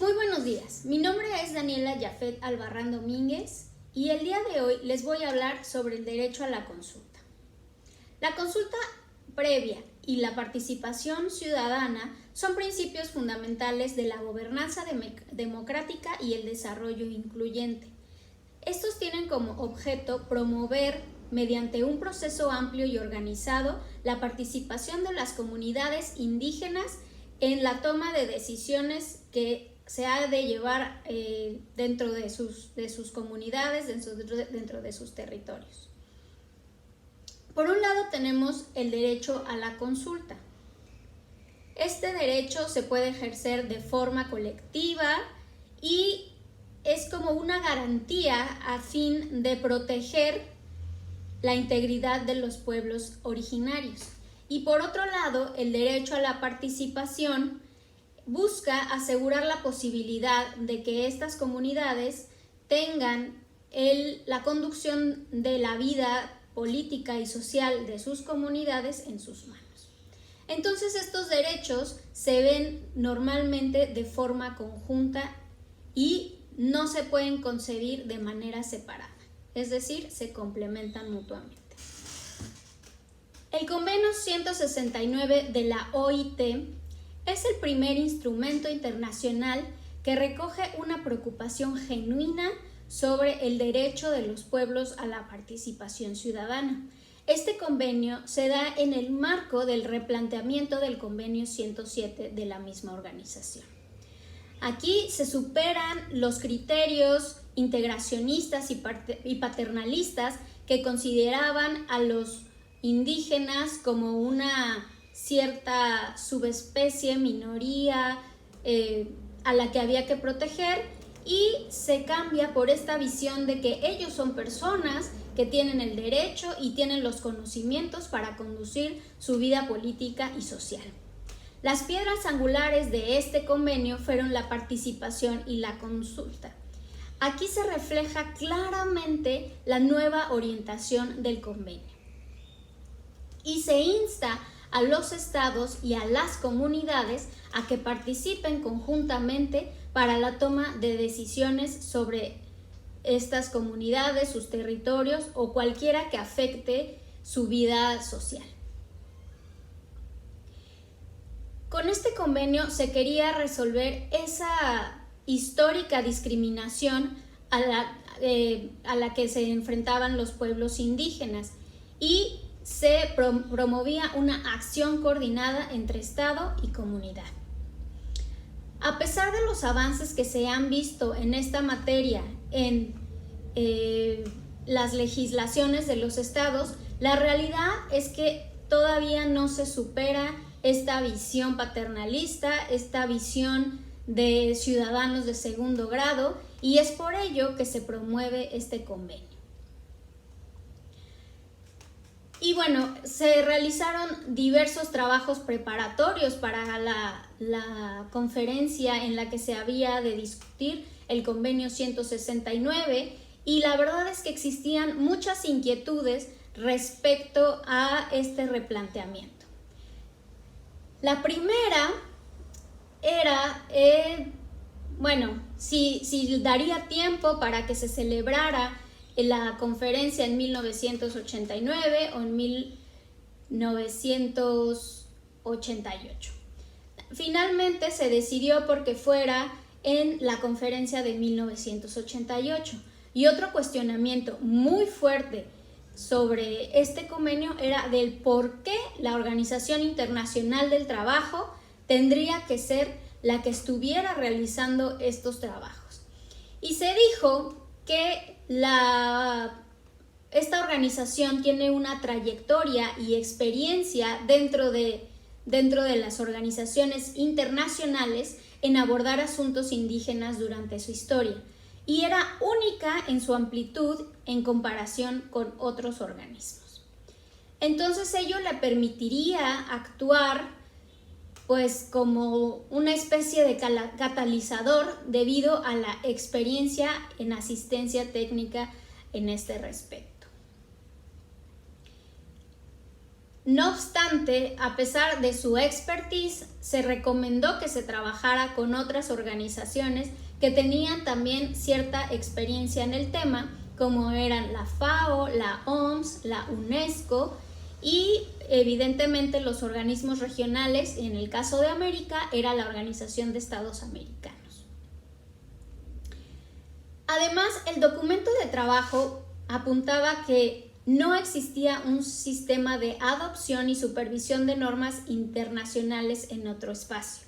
Muy buenos días, mi nombre es Daniela Yafet Albarrán Domínguez y el día de hoy les voy a hablar sobre el derecho a la consulta. La consulta previa y la participación ciudadana son principios fundamentales de la gobernanza democrática y el desarrollo incluyente. Estos tienen como objeto promover, mediante un proceso amplio y organizado, la participación de las comunidades indígenas en la toma de decisiones que se ha de llevar dentro de sus comunidades, dentro de sus territorios. Por un lado tenemos el derecho a la consulta. Este derecho se puede ejercer de forma colectiva y es como una garantía a fin de proteger la integridad de los pueblos originarios. Y por otro lado, el derecho a la participación busca asegurar la posibilidad de que estas comunidades tengan la conducción de la vida política y social de sus comunidades en sus manos. Entonces estos derechos se ven normalmente de forma conjunta y no se pueden concebir de manera separada, es decir, se complementan mutuamente. El Convenio 169 de la OIT es el primer instrumento internacional que recoge una preocupación genuina sobre el derecho de los pueblos a la participación ciudadana. Este convenio se da en el marco del replanteamiento del Convenio 107 de la misma organización. Aquí se superan los criterios integracionistas y paternalistas que consideraban a los indígenas como una cierta subespecie, minoría a la que había que proteger, y se cambia por esta visión de que ellos son personas que tienen el derecho y tienen los conocimientos para conducir su vida política y social. Las piedras angulares de este convenio fueron la participación y la consulta. Aquí se refleja claramente la nueva orientación del convenio y se insta a los estados y a las comunidades a que participen conjuntamente para la toma de decisiones sobre estas comunidades, sus territorios o cualquiera que afecte su vida social. Con este convenio se quería resolver esa histórica discriminación a la que se enfrentaban los pueblos indígenas y se promovía una acción coordinada entre Estado y comunidad. A pesar de los avances que se han visto en esta materia en las legislaciones de los estados, la realidad es que todavía no se supera esta visión paternalista, esta visión de ciudadanos de segundo grado, y es por ello que se promueve este convenio. Y bueno, se realizaron diversos trabajos preparatorios para la conferencia en la que se había de discutir el Convenio 169, y la verdad es que existían muchas inquietudes respecto a este replanteamiento. La primera era, si daría tiempo para que se celebrara la conferencia en 1989 o en 1988. Finalmente se decidió porque fuera en la conferencia de 1988. Y otro cuestionamiento muy fuerte sobre este convenio era del por qué la Organización Internacional del Trabajo tendría que ser la que estuviera realizando estos trabajos. Y se dijo que esta organización tiene una trayectoria y experiencia dentro de las organizaciones internacionales en abordar asuntos indígenas durante su historia, y era única en su amplitud en comparación con otros organismos. Entonces ello le permitiría actuar pues como una especie de catalizador debido a la experiencia en asistencia técnica en este respecto. No obstante, a pesar de su expertise, se recomendó que se trabajara con otras organizaciones que tenían también cierta experiencia en el tema, como eran la FAO, la OMS, la UNESCO y evidentemente los organismos regionales. En el caso de América era la Organización de Estados Americanos. Además, el documento de trabajo apuntaba que no existía un sistema de adopción y supervisión de normas internacionales en otro espacio,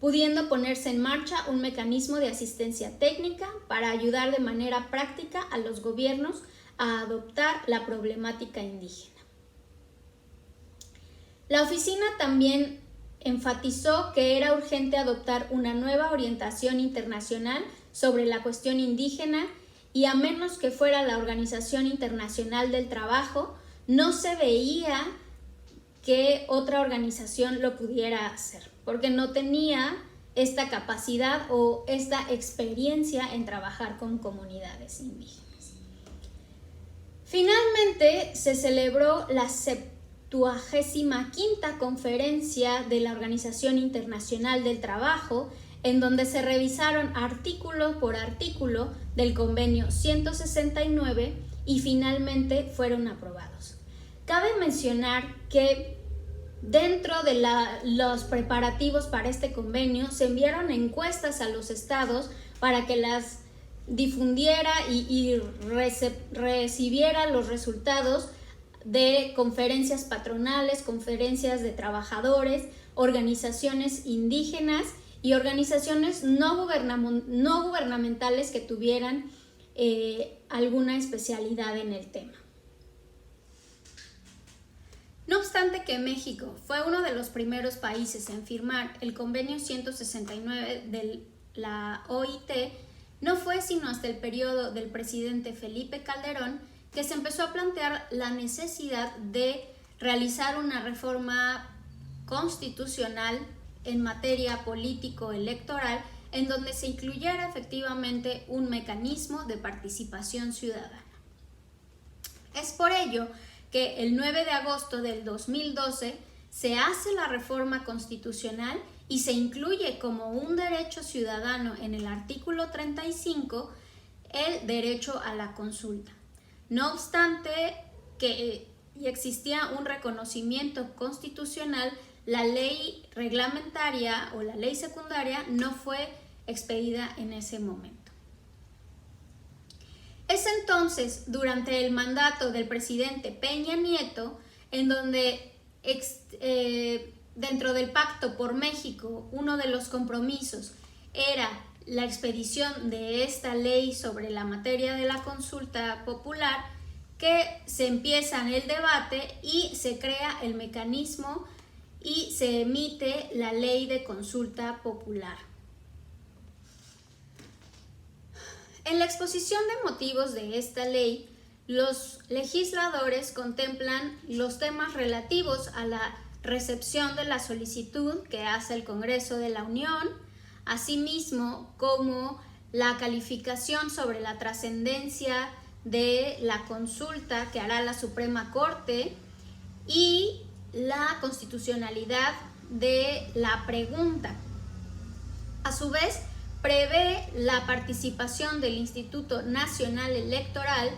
pudiendo ponerse en marcha un mecanismo de asistencia técnica para ayudar de manera práctica a los gobiernos a adoptar la problemática indígena. La oficina también enfatizó que era urgente adoptar una nueva orientación internacional sobre la cuestión indígena y a menos que fuera la Organización Internacional del Trabajo, no se veía que otra organización lo pudiera hacer, porque no tenía esta capacidad o esta experiencia en trabajar con comunidades indígenas. Finalmente, se celebró la 75ª conferencia de la Organización Internacional del Trabajo, en donde se revisaron artículo por artículo del convenio 169 y finalmente fueron aprobados. Cabe mencionar que dentro de los preparativos para este convenio se enviaron encuestas a los estados para que las difundiera y recibiera los resultados de conferencias patronales, conferencias de trabajadores, organizaciones indígenas y organizaciones no gubernamentales que tuvieran alguna especialidad en el tema. No obstante que México fue uno de los primeros países en firmar el convenio 169 de la OIT, no fue sino hasta el periodo del presidente Felipe Calderón que se empezó a plantear la necesidad de realizar una reforma constitucional en materia político-electoral en donde se incluyera efectivamente un mecanismo de participación ciudadana. Es por ello que el 9 de agosto del 2012 se hace la reforma constitucional y se incluye como un derecho ciudadano en el artículo 35 el derecho a la consulta. No obstante que existía un reconocimiento constitucional, la ley reglamentaria o la ley secundaria no fue expedida en ese momento. Es entonces durante el mandato del presidente Peña Nieto en donde dentro del Pacto por México uno de los compromisos era la expedición de esta ley sobre la materia de la consulta popular, que se empieza en el debate y se crea el mecanismo y se emite la ley de consulta popular. En la exposición de motivos de esta ley, los legisladores contemplan los temas relativos a la recepción de la solicitud que hace el Congreso de la Unión, asimismo como la calificación sobre la trascendencia de la consulta que hará la Suprema Corte y la constitucionalidad de la pregunta. A su vez, prevé la participación del Instituto Nacional Electoral,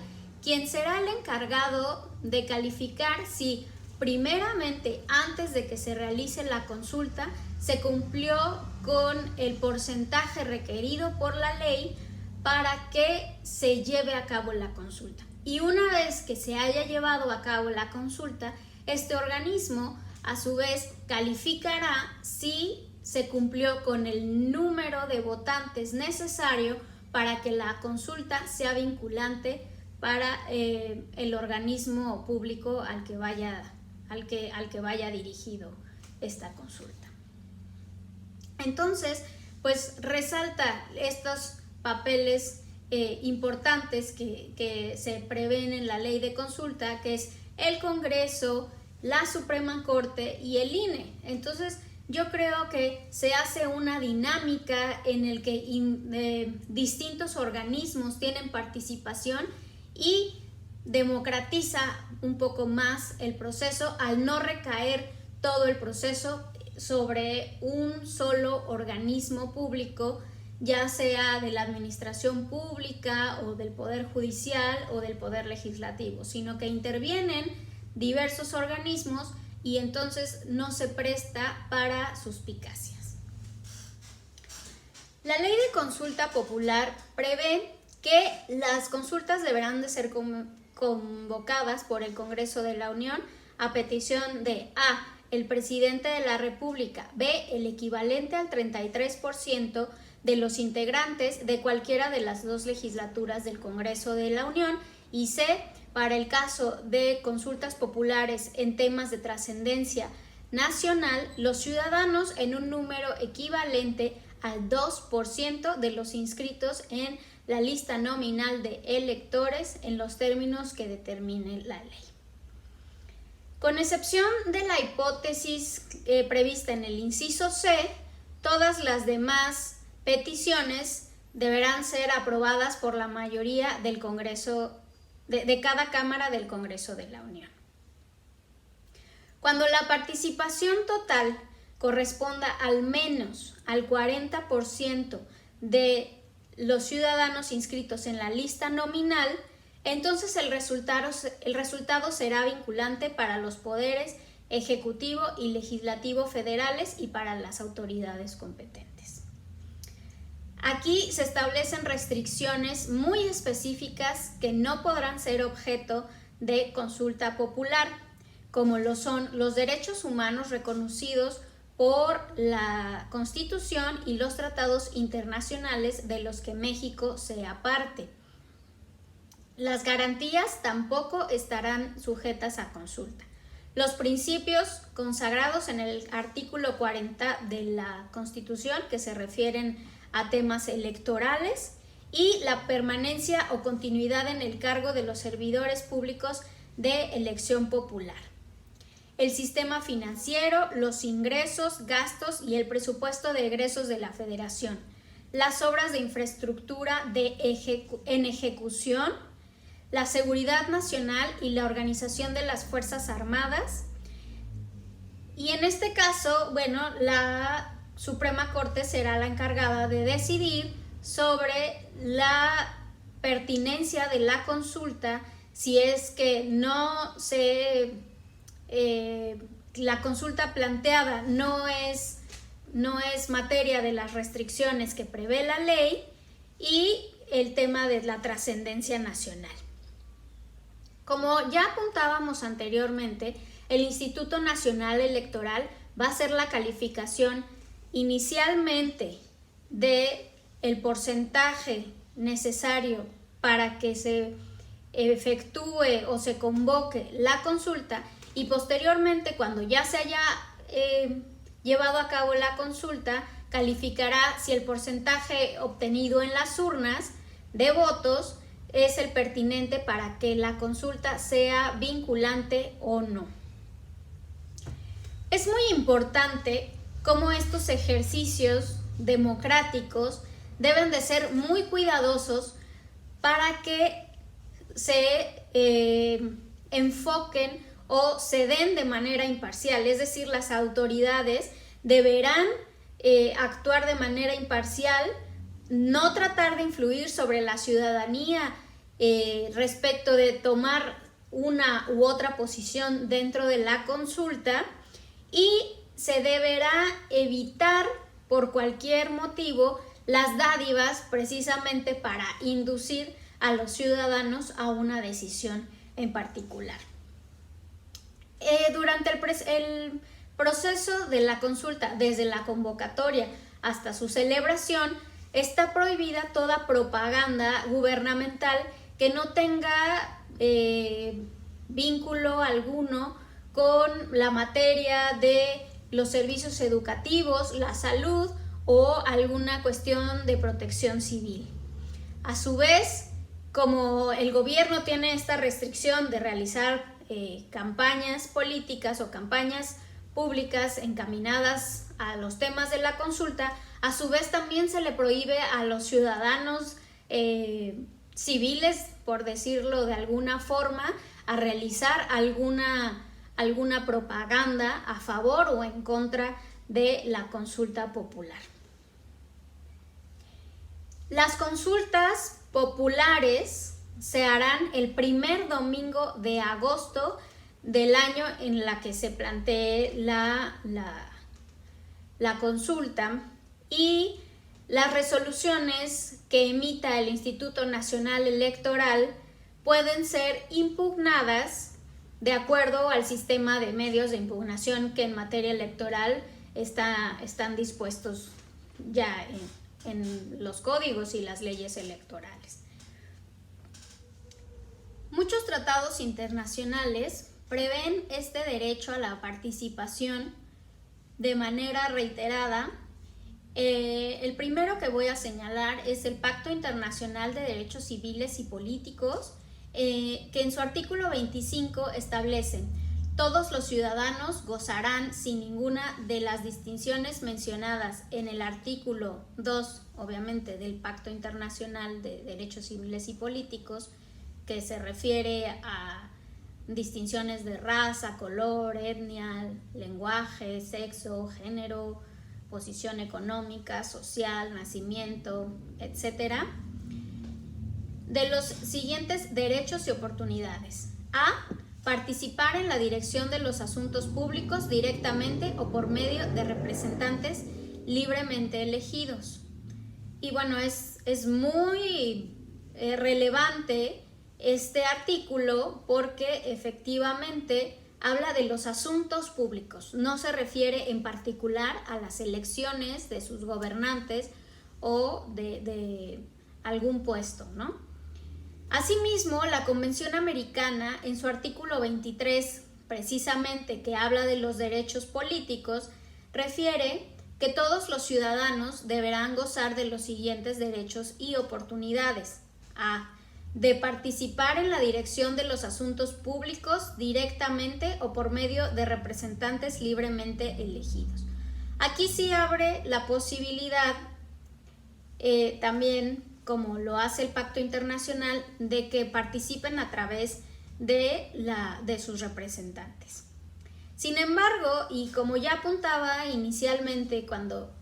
quien será el encargado de calificar si primeramente, antes de que se realice la consulta, se cumplió con el porcentaje requerido por la ley para que se lleve a cabo la consulta. Y una vez que se haya llevado a cabo la consulta, este organismo a su vez calificará si se cumplió con el número de votantes necesario para que la consulta sea vinculante para el organismo público al que vaya dirigido esta consulta. Entonces, pues resalta estos papeles importantes que se prevén en la ley de consulta, que es el Congreso, la Suprema Corte y el INE. Entonces, yo creo que se hace una dinámica en el que distintos organismos tienen participación y democratiza un poco más el proceso al no recaer todo el proceso sobre un solo organismo público, ya sea de la administración pública o del poder judicial o del poder legislativo, sino que intervienen diversos organismos y entonces no se presta para suspicacias. La ley de consulta popular prevé que las consultas deberán de ser convocadas por el Congreso de la Unión a petición de A, el presidente de la República, B, el equivalente al 33% de los integrantes de cualquiera de las dos legislaturas del Congreso de la Unión, y C, para el caso de consultas populares en temas de trascendencia nacional, los ciudadanos en un número equivalente al 2% de los inscritos en la lista nominal de electores en los términos que determine la ley. Con excepción de la hipótesis prevista en el inciso C, todas las demás peticiones deberán ser aprobadas por la mayoría del Congreso de cada Cámara del Congreso de la Unión. Cuando la participación total corresponda al menos al 40% de los ciudadanos inscritos en la lista nominal, entonces el resultado será vinculante para los poderes ejecutivo y legislativo federales y para las autoridades competentes. Aquí se establecen restricciones muy específicas que no podrán ser objeto de consulta popular, como lo son los derechos humanos reconocidos por la Constitución y los tratados internacionales de los que México sea parte. Las garantías tampoco estarán sujetas a consulta. Los principios consagrados en el artículo 40 de la Constitución, que se refieren a temas electorales, y la permanencia o continuidad en el cargo de los servidores públicos de elección popular. El sistema financiero, los ingresos, gastos y el presupuesto de egresos de la Federación, las obras de infraestructura en ejecución, la seguridad nacional y la organización de las Fuerzas Armadas. Y en este caso, bueno, la Suprema Corte será la encargada de decidir sobre la pertinencia de la consulta si es que la consulta planteada no es materia de las restricciones que prevé la ley, y el tema de la trascendencia nacional. Como ya apuntábamos anteriormente, el Instituto Nacional Electoral va a hacer la calificación inicialmente de el porcentaje necesario para que se efectúe o se convoque la consulta, y posteriormente, cuando ya se haya llevado a cabo la consulta, calificará si el porcentaje obtenido en las urnas de votos es el pertinente para que la consulta sea vinculante o no. Es muy importante cómo estos ejercicios democráticos deben de ser muy cuidadosos para que se enfoquen o se den de manera imparcial, es decir, las autoridades deberán actuar de manera imparcial, no tratar de influir sobre la ciudadanía respecto de tomar una u otra posición dentro de la consulta, y se deberá evitar por cualquier motivo las dádivas precisamente para inducir a los ciudadanos a una decisión en particular. Durante el proceso de la consulta, desde la convocatoria hasta su celebración, está prohibida toda propaganda gubernamental que no tenga vínculo alguno con la materia de los servicios educativos, la salud o alguna cuestión de protección civil. A su vez, como el gobierno tiene esta restricción de realizar campañas políticas o campañas públicas encaminadas a los temas de la consulta, a su vez también se le prohíbe a los ciudadanos civiles, por decirlo de alguna forma, a realizar alguna propaganda a favor o en contra de la consulta popular. Las consultas populares se harán el primer domingo de agosto del año en la que se plantee la consulta, y las resoluciones que emita el Instituto Nacional Electoral pueden ser impugnadas de acuerdo al sistema de medios de impugnación que en materia electoral están dispuestos ya en los códigos y las leyes electorales. Muchos tratados internacionales prevén este derecho a la participación de manera reiterada. El primero que voy a señalar es el Pacto Internacional de Derechos Civiles y Políticos, que en su artículo 25 establece: todos los ciudadanos gozarán sin ninguna de las distinciones mencionadas en el artículo 2, obviamente, del Pacto Internacional de Derechos Civiles y Políticos, que se refiere a distinciones de raza, color, etnia, lenguaje, sexo, género, posición económica, social, nacimiento, etc., de los siguientes derechos y oportunidades. A. Participar en la dirección de los asuntos públicos directamente o por medio de representantes libremente elegidos. Y bueno, es muy relevante este artículo porque efectivamente habla de los asuntos públicos, no se refiere en particular a las elecciones de sus gobernantes o de algún puesto, ¿no? Asimismo, la Convención Americana, en su artículo 23, precisamente, que habla de los derechos políticos, refiere que todos los ciudadanos deberán gozar de los siguientes derechos y oportunidades. A. De participar en la dirección de los asuntos públicos directamente o por medio de representantes libremente elegidos. Aquí sí abre la posibilidad también, como lo hace el Pacto Internacional, de que participen a través de sus representantes. Sin embargo, y como ya apuntaba inicialmente cuando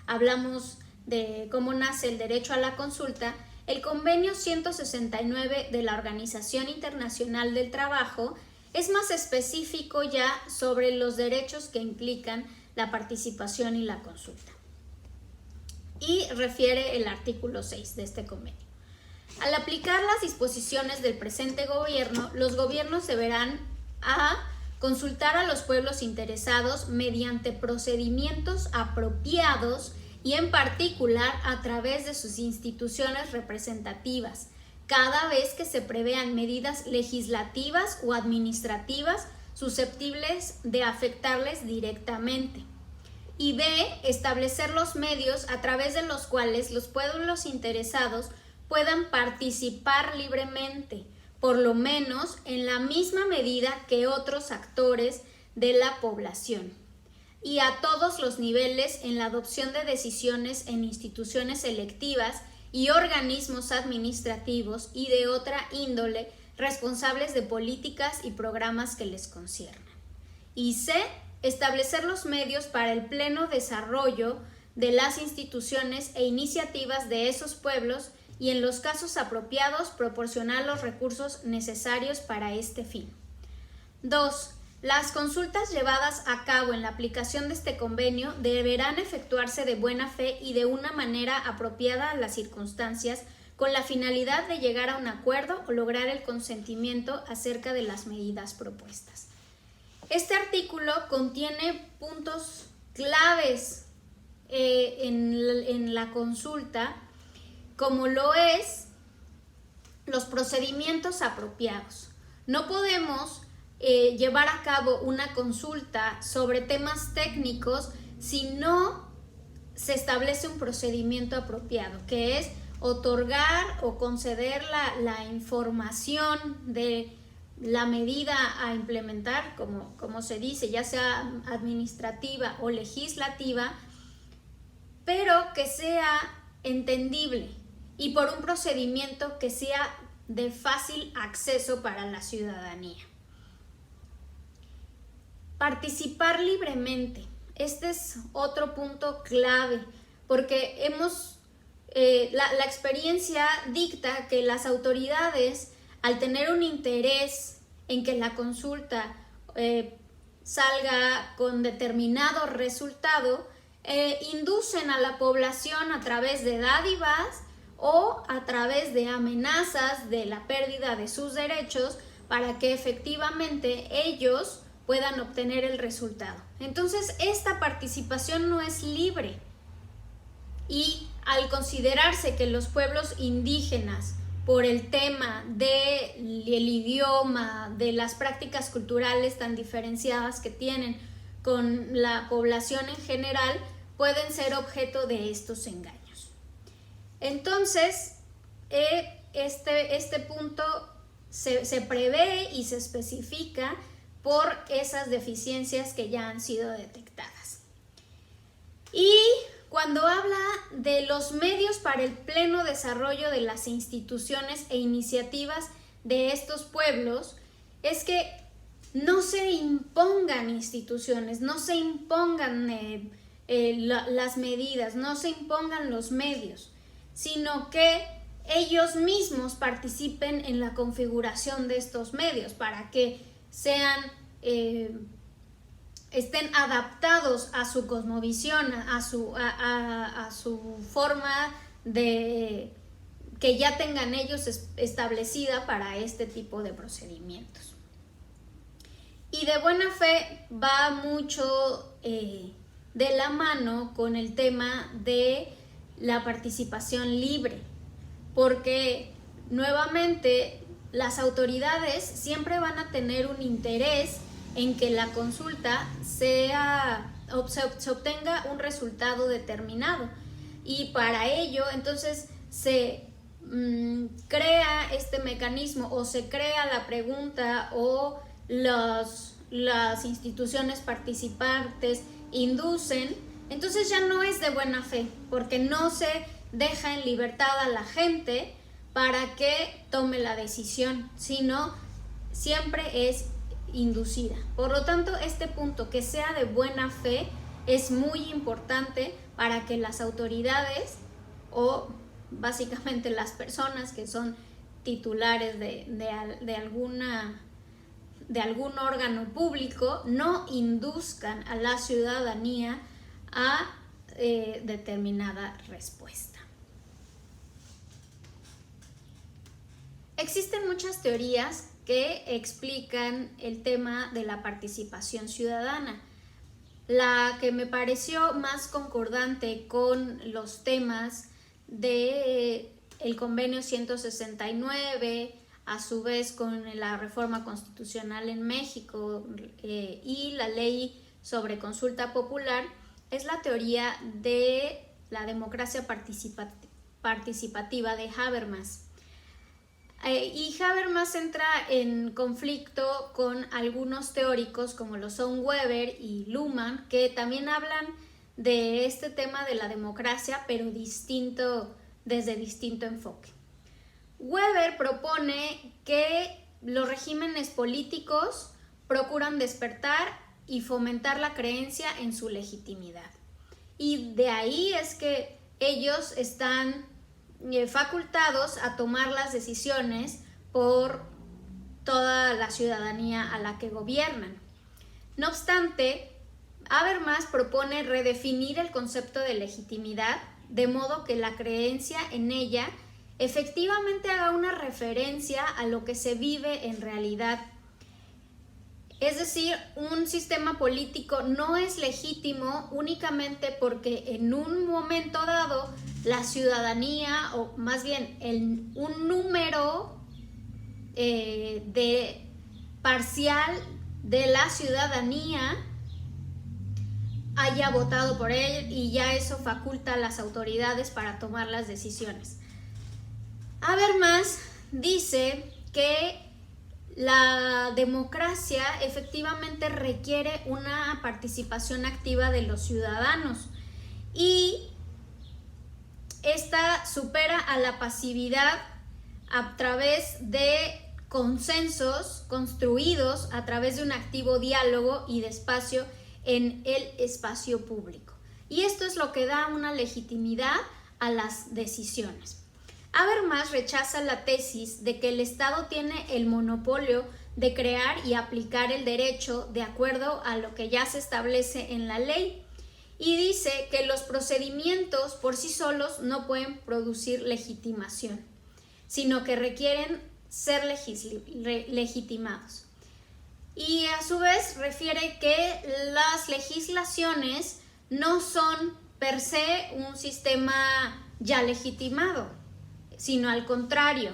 hablamos de cómo nace el derecho a la consulta, el Convenio 169 de la Organización Internacional del Trabajo es más específico ya sobre los derechos que implican la participación y la consulta. Y refiere el artículo 6 de este convenio. Al aplicar las disposiciones del presente gobierno, los gobiernos deberán a consultar a los pueblos interesados mediante procedimientos apropiados y en particular a través de sus instituciones representativas, cada vez que se prevean medidas legislativas o administrativas susceptibles de afectarles directamente. Y B. Establecer los medios a través de los cuales los pueblos interesados puedan participar libremente, por lo menos en la misma medida que otros actores de la población, y a todos los niveles en la adopción de decisiones en instituciones electivas y organismos administrativos y de otra índole responsables de políticas y programas que les conciernan. Y C. Establecer los medios para el pleno desarrollo de las instituciones e iniciativas de esos pueblos y, en los casos apropiados, proporcionar los recursos necesarios para este fin. 2. Las consultas llevadas a cabo en la aplicación de este convenio deberán efectuarse de buena fe y de una manera apropiada a las circunstancias, con la finalidad de llegar a un acuerdo o lograr el consentimiento acerca de las medidas propuestas. Este artículo contiene puntos claves en la consulta, como lo es los procedimientos apropiados. No podemos llevar a cabo una consulta sobre temas técnicos si no se establece un procedimiento apropiado, que es otorgar o conceder la información de la medida a implementar, como se dice, ya sea administrativa o legislativa, pero que sea entendible y por un procedimiento que sea de fácil acceso para la ciudadanía. Participar libremente. Este es otro punto clave, porque la experiencia dicta que las autoridades, al tener un interés en que la consulta salga con determinado resultado, inducen a la población a través de dádivas o a través de amenazas de la pérdida de sus derechos para que efectivamente ellos puedan obtener el resultado. Entonces, esta participación no es libre, y al considerarse que los pueblos indígenas, por el tema del idioma, de las prácticas culturales tan diferenciadas que tienen con la población en general, pueden ser objeto de estos engaños. Entonces, este punto se prevé y se especifica por esas deficiencias que ya han sido detectadas. Y cuando habla de los medios para el pleno desarrollo de las instituciones e iniciativas de estos pueblos, es que no se impongan instituciones, no se impongan las medidas, no se impongan los medios, sino que ellos mismos participen en la configuración de estos medios para que estén adaptados a su cosmovisión, a su forma de que ya tengan ellos establecida para este tipo de procedimientos. Y de buena fe va mucho de la mano con el tema de la participación libre, porque nuevamente las autoridades siempre van a tener un interés en que la consulta se obtenga un resultado determinado, y para ello entonces se crea este mecanismo, o se crea la pregunta, o las instituciones participantes inducen. Entonces ya no es de buena fe, porque no se deja en libertad a la gente para que tome la decisión, sino siempre es inducida. Por lo tanto, este punto, que sea de buena fe, es muy importante para que las autoridades, o básicamente las personas que son titulares de algún órgano público, no induzcan a la ciudadanía a determinada respuesta. Existen muchas teorías que explican el tema de la participación ciudadana. La que me pareció más concordante con los temas de el convenio 169, a su vez con la reforma constitucional en México y la ley sobre consulta popular, es la teoría de la democracia participativa de Habermas. Y Habermas entra en conflicto con algunos teóricos como lo son Weber y Luhmann, que también hablan de este tema de la democracia, pero desde distinto enfoque. Weber propone que los regímenes políticos procuran despertar y fomentar la creencia en su legitimidad. Y de ahí es que ellos están facultados a tomar las decisiones por toda la ciudadanía a la que gobiernan. No obstante, Habermas propone redefinir el concepto de legitimidad de modo que la creencia en ella efectivamente haga una referencia a lo que se vive en realidad. Es decir, un sistema político no es legítimo únicamente porque en un momento dado la ciudadanía, o más bien un número parcial de la ciudadanía haya votado por él, y ya eso faculta a las autoridades para tomar las decisiones. Habermas dice que la democracia efectivamente requiere una participación activa de los ciudadanos, y esta supera a la pasividad a través de consensos construidos a través de un activo diálogo y de espacio en el espacio público. Y esto es lo que da una legitimidad a las decisiones. Habermas rechaza la tesis de que el Estado tiene el monopolio de crear y aplicar el derecho de acuerdo a lo que ya se establece en la ley, y dice que los procedimientos por sí solos no pueden producir legitimación, sino que requieren ser legitimados. Y a su vez refiere que las legislaciones no son per se un sistema ya legitimado, sino al contrario,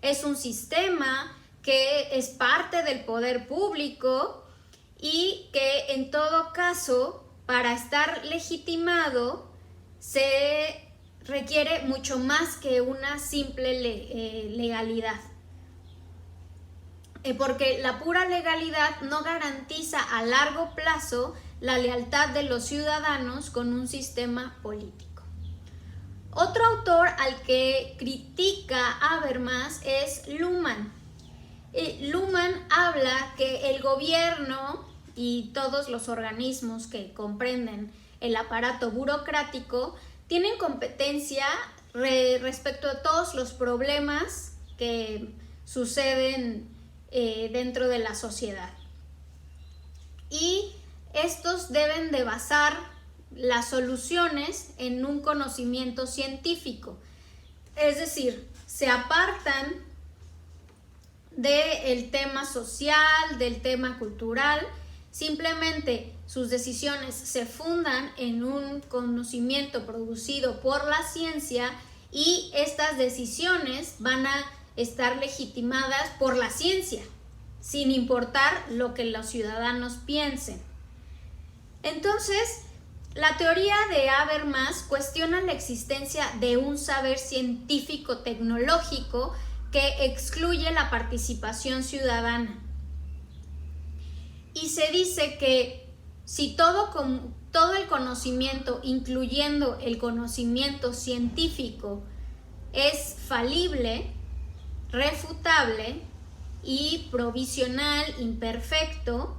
es un sistema que es parte del poder público y que en todo caso, para estar legitimado, se requiere mucho más que una simple legalidad. Porque la pura legalidad no garantiza a largo plazo la lealtad de los ciudadanos con un sistema político. Otro autor al que critica Habermas es Luhmann. Luhmann habla que el gobierno y todos los organismos que comprenden el aparato burocrático tienen competencia respecto a todos los problemas que suceden dentro de la sociedad. Y estos deben de basar las soluciones en un conocimiento científico. Es decir, se apartan del tema social, del tema cultural. Simplemente sus decisiones se fundan en un conocimiento producido por la ciencia y estas decisiones van a estar legitimadas por la ciencia, sin importar lo que los ciudadanos piensen. Entonces, la teoría de Habermas cuestiona la existencia de un saber científico-tecnológico que excluye la participación ciudadana. Y se dice que si todo el conocimiento, incluyendo el conocimiento científico, es falible, refutable y provisional, imperfecto,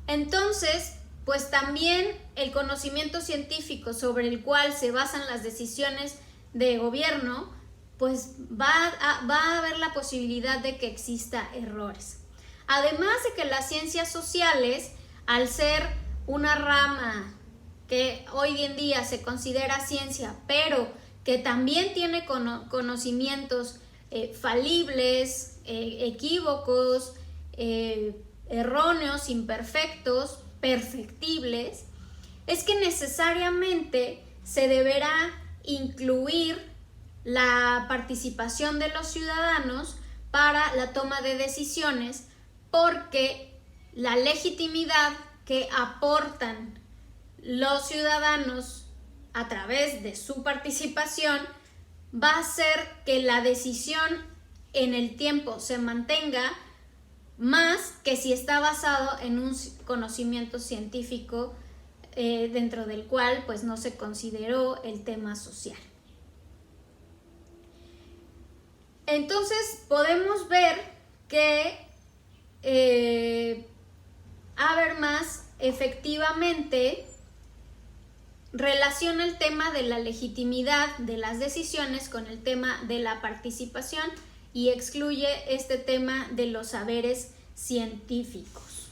entonces, pues también el conocimiento científico sobre el cual se basan las decisiones de gobierno, pues va a haber la posibilidad de que exista errores. Además de que las ciencias sociales, al ser una rama que hoy en día se considera ciencia, pero que también tiene conocimientos falibles, equívocos, erróneos, imperfectos, perfectibles, es que necesariamente se deberá incluir la participación de los ciudadanos para la toma de decisiones, porque la legitimidad que aportan los ciudadanos a través de su participación va a hacer que la decisión en el tiempo se mantenga más que si está basado en un conocimiento científico dentro del cual pues no se consideró el tema social. Entonces podemos ver que Habermas efectivamente relaciona el tema de la legitimidad de las decisiones con el tema de la participación y excluye este tema de los saberes científicos.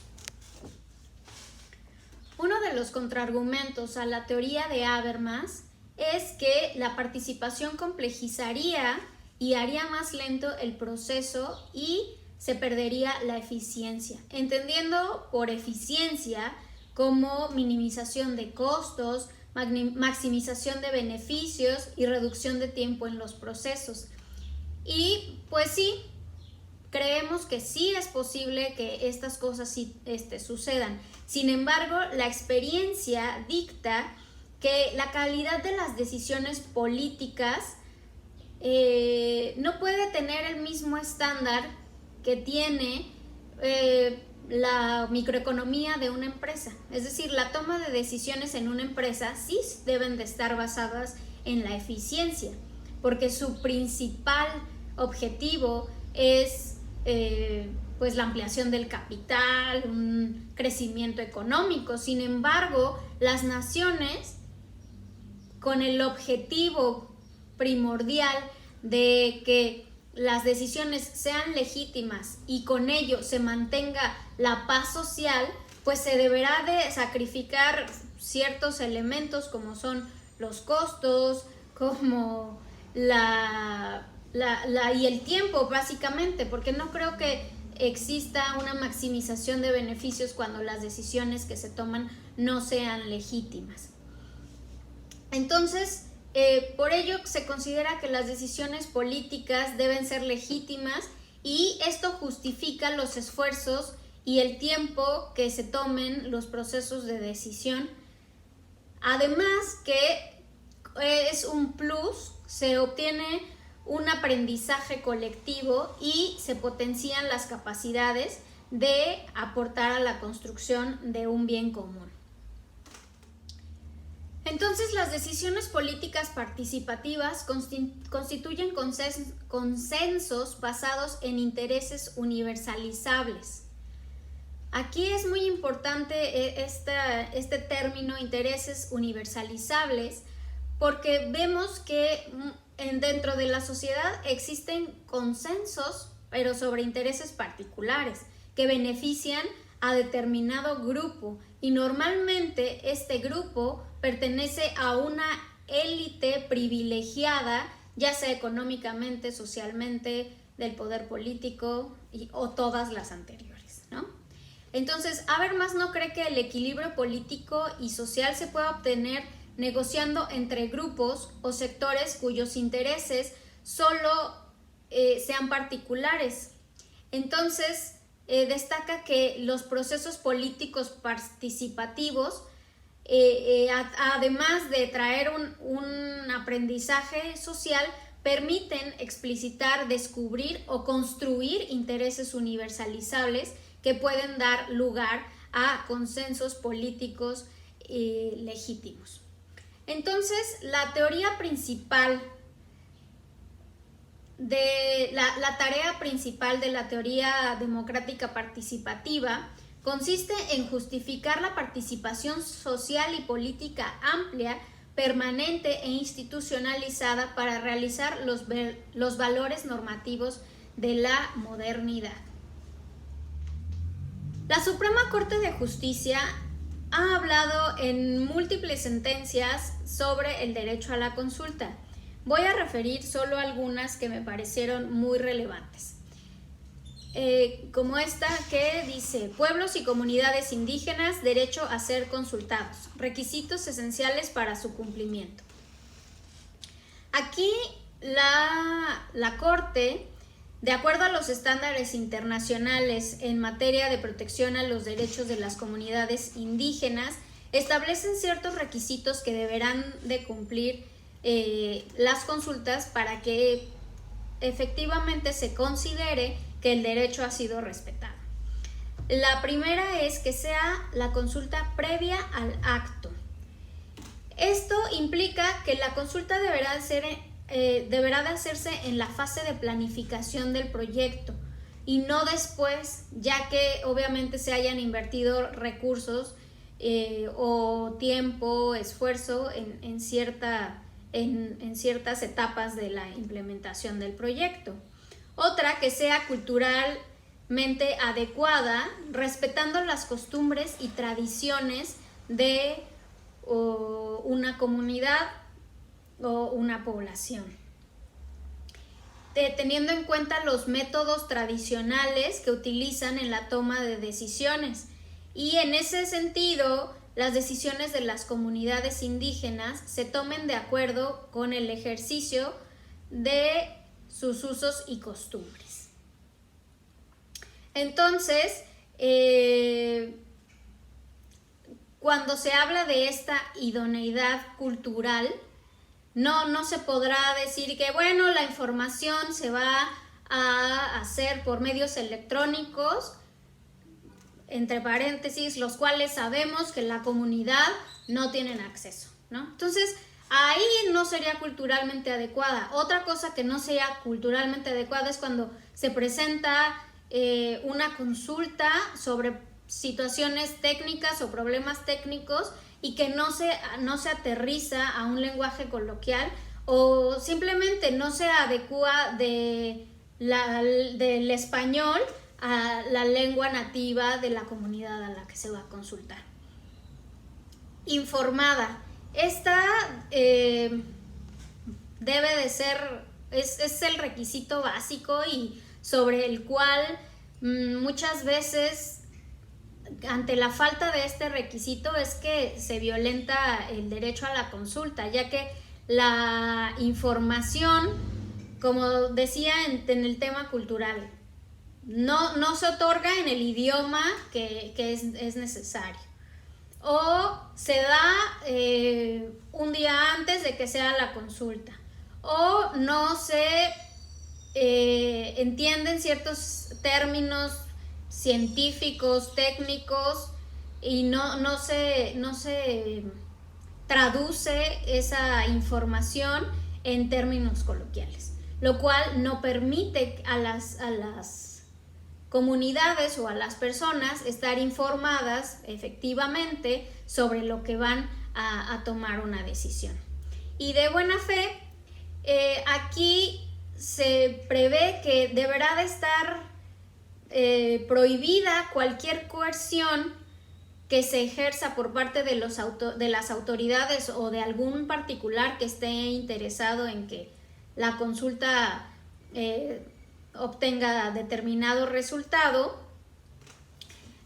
Uno de los contraargumentos a la teoría de Habermas es que la participación complejizaría y haría más lento el proceso y se perdería la eficiencia, entendiendo por eficiencia como minimización de costos, maximización de beneficios y reducción de tiempo en los procesos. Y pues sí, creemos que sí es posible que estas cosas sí, sucedan. Sin embargo, la experiencia dicta que la calidad de las decisiones políticas no puede tener el mismo estándar que tiene la microeconomía de una empresa. Es decir, la toma de decisiones en una empresa sí deben de estar basadas en la eficiencia, porque su principal objetivo es pues la ampliación del capital, un crecimiento económico. Sin embargo, las naciones, con el objetivo primordial de que las decisiones sean legítimas y con ello se mantenga la paz social, pues se deberá de sacrificar ciertos elementos como son los costos, como y el tiempo, básicamente, porque no creo que exista una maximización de beneficios cuando las decisiones que se toman no sean legítimas. Entonces, por ello se considera que las decisiones políticas deben ser legítimas y esto justifica los esfuerzos y el tiempo que se tomen los procesos de decisión. Además que es un plus, se obtiene un aprendizaje colectivo y se potencian las capacidades de aportar a la construcción de un bien común. Entonces, las decisiones políticas participativas constituyen consensos basados en intereses universalizables. Aquí es muy importante este término, intereses universalizables, porque vemos que dentro de la sociedad existen consensos, pero sobre intereses particulares que benefician a determinado grupo, y normalmente este grupo pertenece a una élite privilegiada, ya sea económicamente, socialmente, del poder político o todas las anteriores, ¿no? Entonces, Habermas no cree que el equilibrio político y social se pueda obtener negociando entre grupos o sectores cuyos intereses solo sean particulares. Entonces, destaca que los procesos políticos participativos, además de traer un aprendizaje social, permiten explicitar, descubrir o construir intereses universalizables que pueden dar lugar a consensos políticos legítimos. Entonces, la teoría principal la tarea principal de la teoría democrática participativa consiste en justificar la participación social y política amplia, permanente e institucionalizada para realizar los valores normativos de la modernidad. La Suprema Corte de Justicia ha hablado en múltiples sentencias sobre el derecho a la consulta. Voy a referir solo algunas que me parecieron muy relevantes. Como esta que dice: pueblos y comunidades indígenas, derecho a ser consultados, requisitos esenciales para su cumplimiento. Aquí la Corte, de acuerdo a los estándares internacionales en materia de protección a los derechos de las comunidades indígenas, establecen ciertos requisitos que deberán de cumplir las consultas para que efectivamente se considere que el derecho ha sido respetado. La primera es que sea la consulta previa al acto. Esto implica que la consulta deberá de hacerse en la fase de planificación del proyecto y no después, ya que obviamente se hayan invertido recursos o tiempo, esfuerzo en ciertas etapas de la implementación del proyecto. Otra, que sea culturalmente adecuada, respetando las costumbres y tradiciones de una comunidad o una población, teniendo en cuenta los métodos tradicionales que utilizan en la toma de decisiones. Y en ese sentido, las decisiones de las comunidades indígenas se tomen de acuerdo con el ejercicio de sus usos y costumbres. Entonces, cuando se habla de esta idoneidad cultural, no se podrá decir que, bueno, la información se va a hacer por medios electrónicos, entre paréntesis, los cuales sabemos que la comunidad no tienen acceso, ¿no? Entonces, ahí no sería culturalmente adecuada. Otra cosa que no sería culturalmente adecuada es cuando se presenta una consulta sobre situaciones técnicas o problemas técnicos y que no se aterriza a un lenguaje coloquial o simplemente no se adecua del español a la lengua nativa de la comunidad a la que se va a consultar. Informada. Esta debe de ser, es el requisito básico y sobre el cual muchas veces ante la falta de este requisito es que se violenta el derecho a la consulta, ya que la información, como decía en el tema cultural, no se otorga en el idioma que es necesario. O se da un día antes de que sea la consulta. O no se entienden ciertos términos científicos, técnicos y no se traduce esa información en términos coloquiales, lo cual no permite a las comunidades o a las personas estar informadas efectivamente sobre lo que van a tomar una decisión. Y de buena fe, aquí se prevé que deberá de estar prohibida cualquier coerción que se ejerza por parte de las autoridades o de algún particular que esté interesado en que la consulta obtenga determinado resultado.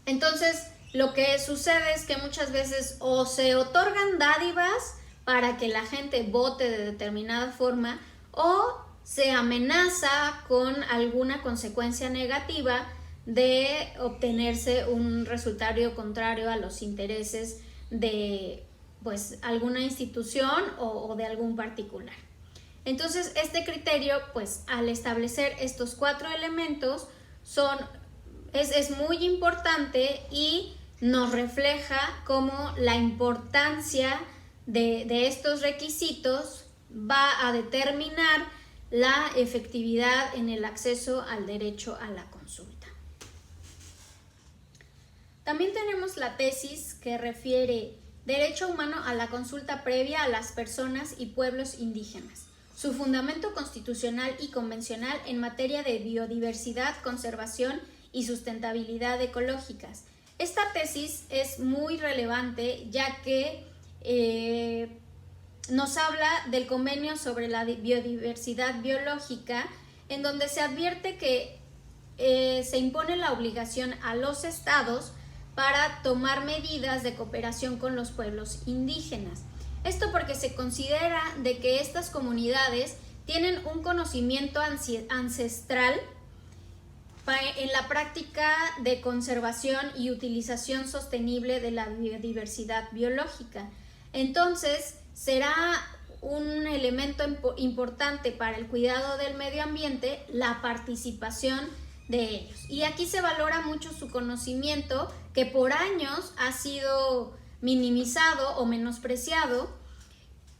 Entonces, lo que sucede es que muchas veces o se otorgan dádivas para que la gente vote de determinada forma o se amenaza con alguna consecuencia negativa de obtenerse un resultado contrario a los intereses de pues alguna institución o de algún particular. Entonces, este criterio, pues al establecer estos 4 elementos, es muy importante y nos refleja cómo la importancia de estos requisitos va a determinar la efectividad en el acceso al derecho a la consulta. También tenemos la tesis que refiere derecho humano a la consulta previa a las personas y pueblos indígenas, su fundamento constitucional y convencional en materia de biodiversidad, conservación y sustentabilidad ecológicas. Esta tesis es muy relevante ya que nos habla del convenio sobre la biodiversidad biológica, en donde se advierte que se impone la obligación a los estados para tomar medidas de cooperación con los pueblos indígenas. Esto porque se considera de que estas comunidades tienen un conocimiento ancestral en la práctica de conservación y utilización sostenible de la biodiversidad biológica. Entonces, será un elemento importante para el cuidado del medio ambiente la participación de ellos. Y aquí se valora mucho su conocimiento, que por años ha sido minimizado o menospreciado,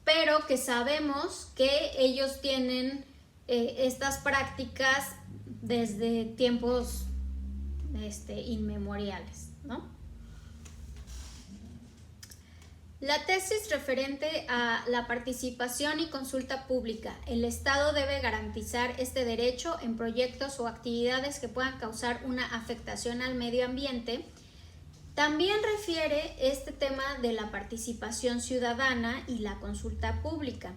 pero que sabemos que ellos tienen estas prácticas desde tiempos inmemoriales, ¿no? La tesis referente a la participación y consulta pública. El Estado debe garantizar este derecho en proyectos o actividades que puedan causar una afectación al medio ambiente. También refiere este tema de la participación ciudadana y la consulta pública.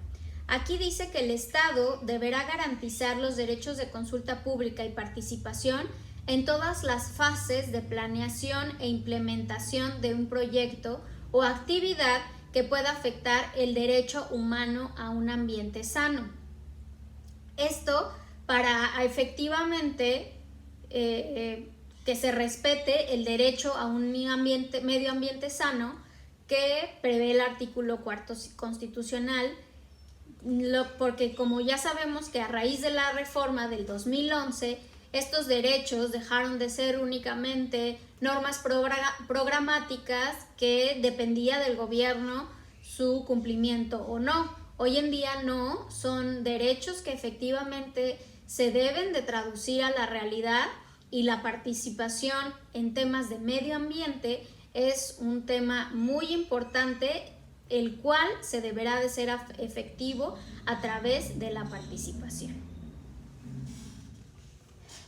Aquí dice que el Estado deberá garantizar los derechos de consulta pública y participación en todas las fases de planeación e implementación de un proyecto o actividad que pueda afectar el derecho humano a un ambiente sano. Esto para efectivamente que se respete el derecho a un medio ambiente sano que prevé el artículo 4 constitucional, porque como ya sabemos que a raíz de la reforma del 2011, estos derechos dejaron de ser únicamente normas programáticas que dependía del gobierno su cumplimiento o no. Hoy en día no, son derechos que efectivamente se deben de traducir a la realidad, y la participación en temas de medio ambiente es un tema muy importante, el cual se deberá de ser efectivo a través de la participación.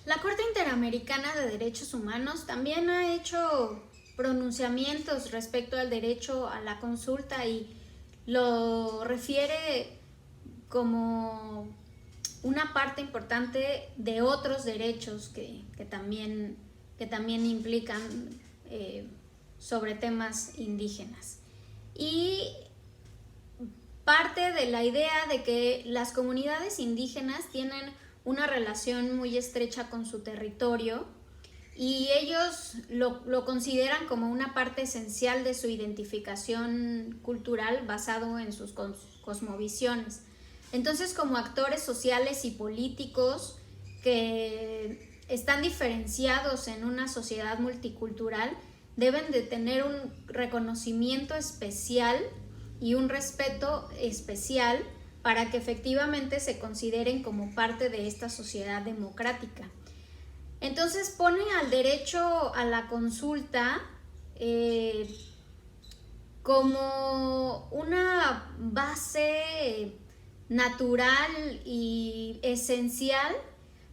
La Corte Interamericana de Derechos Humanos también ha hecho pronunciamientos respecto al derecho a la consulta y lo refiere como una parte importante de otros derechos que también implican sobre temas indígenas. Y parte de la idea de que las comunidades indígenas tienen una relación muy estrecha con su territorio y ellos lo consideran como una parte esencial de su identificación cultural basado en sus cosmovisiones. Entonces, como actores sociales y políticos que están diferenciados en una sociedad multicultural, deben de tener un reconocimiento especial y un respeto especial para que efectivamente se consideren como parte de esta sociedad democrática. Entonces pone al derecho a la consulta como una base natural y esencial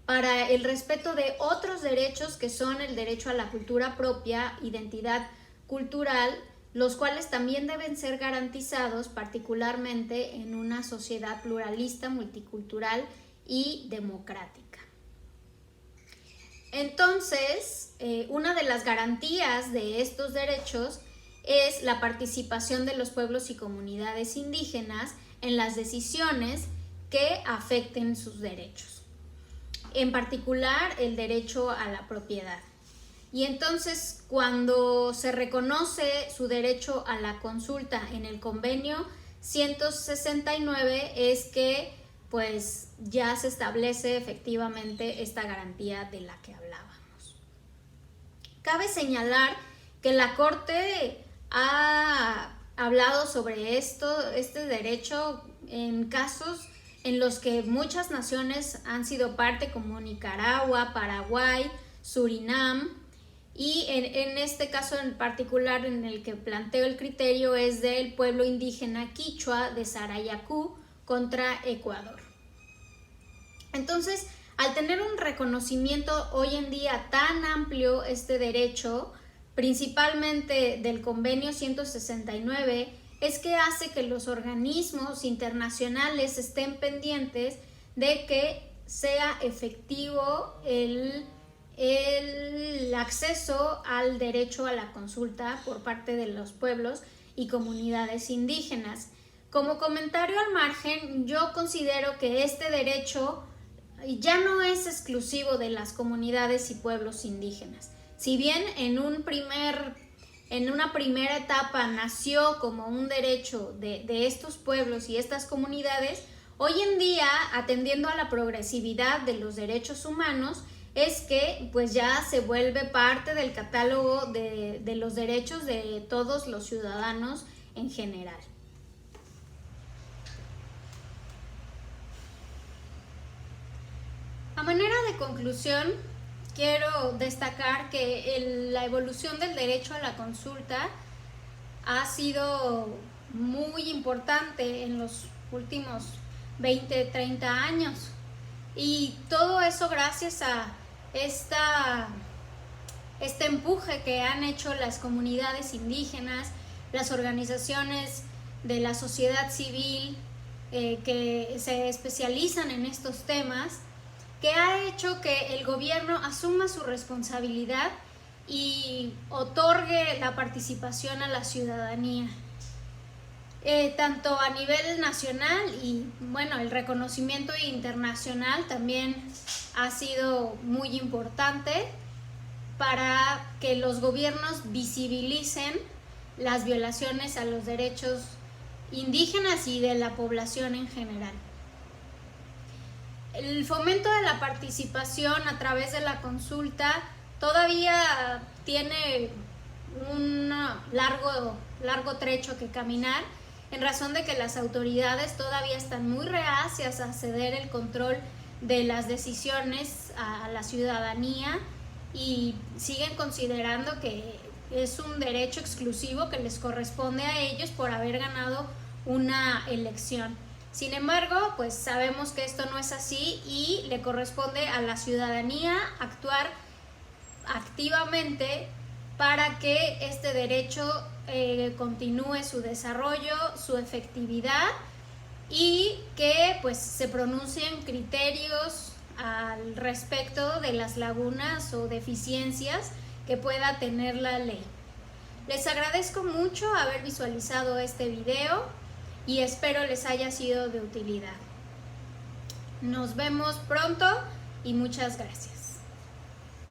para el respeto de otros derechos que son el derecho a la cultura propia, identidad cultural, los cuales también deben ser garantizados particularmente en una sociedad pluralista, multicultural y democrática. Entonces, una de las garantías de estos derechos es la participación de los pueblos y comunidades indígenas en las decisiones que afecten sus derechos, en particular el derecho a la propiedad. Y entonces, cuando se reconoce su derecho a la consulta en el convenio 169, es que pues ya se establece efectivamente esta garantía de la que hablábamos. Cabe señalar que la Corte ha hablado sobre este derecho en casos en los que muchas naciones han sido parte, como Nicaragua, Paraguay, Surinam, y en este caso en particular en el que planteo el criterio es del pueblo indígena quichua de Sarayacú contra Ecuador. Entonces, al tener un reconocimiento hoy en día tan amplio este derecho, principalmente del convenio 169, es que hace que los organismos internacionales estén pendientes de que sea efectivo el acceso al derecho a la consulta por parte de los pueblos y comunidades indígenas. Como comentario al margen, yo considero que este derecho ya no es exclusivo de las comunidades y pueblos indígenas. Si bien en una primera etapa nació como un derecho de estos pueblos y estas comunidades, hoy en día, atendiendo a la progresividad de los derechos humanos, es que pues ya se vuelve parte del catálogo de los derechos de todos los ciudadanos en general. A manera de conclusión, quiero destacar que la evolución del derecho a la consulta ha sido muy importante en los últimos 20, 30 años. Y todo eso gracias a este empuje que han hecho las comunidades indígenas, las organizaciones de la sociedad civil que se especializan en estos temas, que ha hecho que el gobierno asuma su responsabilidad y otorgue la participación a la ciudadanía. Tanto a nivel nacional y bueno, el reconocimiento internacional también ha sido muy importante para que los gobiernos visibilicen las violaciones a los derechos indígenas y de la población en general. El fomento de la participación a través de la consulta todavía tiene un largo trecho que caminar, en razón de que las autoridades todavía están muy reacias a ceder el control de las decisiones a la ciudadanía y siguen considerando que es un derecho exclusivo que les corresponde a ellos por haber ganado una elección. Sin embargo, pues sabemos que esto no es así y le corresponde a la ciudadanía actuar activamente para que este derecho continúe su desarrollo, su efectividad y que pues se pronuncien criterios al respecto de las lagunas o deficiencias que pueda tener la ley. Les agradezco mucho haber visualizado este video y espero les haya sido de utilidad. Nos vemos pronto y muchas gracias.